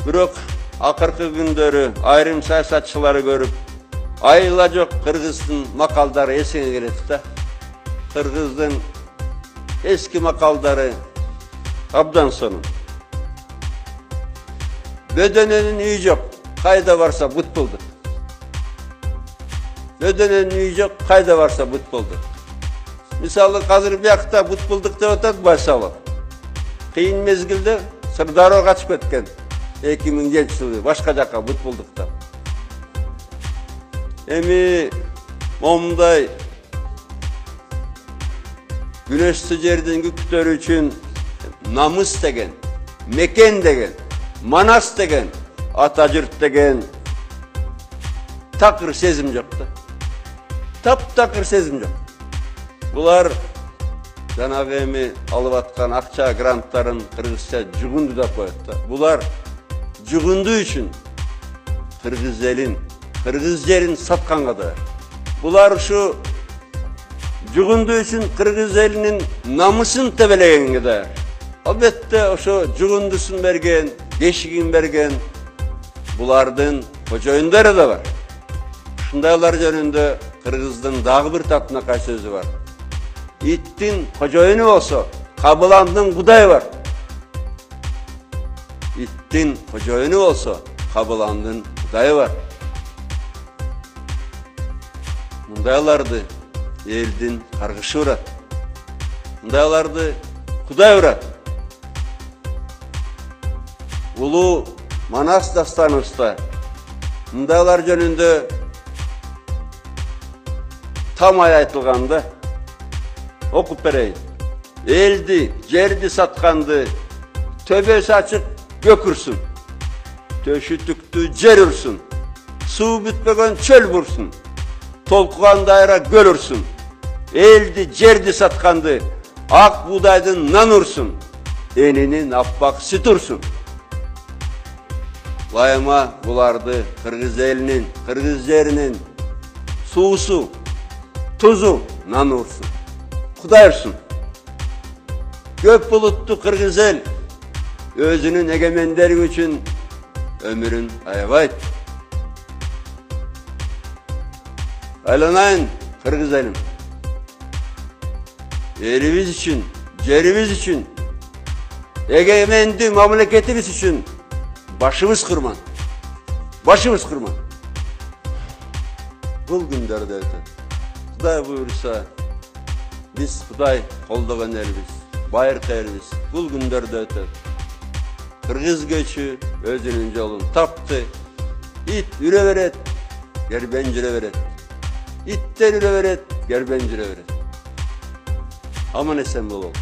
Бирок акыркы күндөрү айрым саясатчыларды көрүп, айла жок Кыргыздын макалдары эсиңе келет да. Кыргыздын эски макалдары абдан сонун. Бөдөнөнүн үйү жок, кайда барса бут болду. Бөдөнөнүн үйү жок, кайда барса бут болду. Мисалы, азыр биякта бут болдук деп атат Байсалов. Кыйын мезгилде Сырдароо качып кеткен. 2007-жылы башка жакка бут болдук да. Эми момундай күнөштүү жердин күктөрү үчүн намыс деген, мекен деген, Манас деген, ата жұрт деген такыр сезим жок да. Таптакыр сезим жок. Булар жанагы эми алып аткан акча гранттарын кыргызча жугунду деп коет да. Булар жугунду үчүн кыргыз элин, кыргыз жерин сатканга да. Булар ушу жугунду үчүн кыргыз элинин намысын тебелегенге да. Албетте ошо жугундусун берген, бешигин берген булардын кожоюндары да бар. Ушундайлар жөнүндө кыргыздын дагы бир татынакай сөзү бар. Иттин кожоюну болсо, кабыландын кудайы бар. Иттин кожоюну болсо, кабыландын кудайы бар. Мындайларды элдин каргышы урат. Мындайларды кудай урат. Улуу Манас дастаныбызда мындайлар жөнүндө тамай айтылганда окуп берейин. Элди, жерди сатканды төбөсү ачык көк урсун. Төшү түктүү жер урсун. Суу бүтпөгөн чөл бурсун. Толкуган дайра көл урсун. Элди, жерди сатканды ак будайдын нан урсун. Энинин аппак сүт урсун. Лайыма буларды кыргыз элинин, кыргыз жеринин суусу, тузу нан урсун. Кудай урсун. Көп булуттуу кыргыз эл өзүнүн эгемендери үчүн өмүрүн аябайт. Айланайын кыргыз элим. Элибиз үчүн, жерибиз үчүн, эгеменди мамлекетибиз үчүн башыбыз кырман. Башыбыз кырман. Бул күндөрдө өтөт. Кудай буйруса, биз Кудай колдогон элбиз, байыркы элбиз. Бул күндөрдө өтөт. Кыргыз көчү өзүнүн жолун тапты. Ит үрө берет, кербен жүрө берет. Иттер үрө берет, кербен жүрө берет. Аман эсен бололу.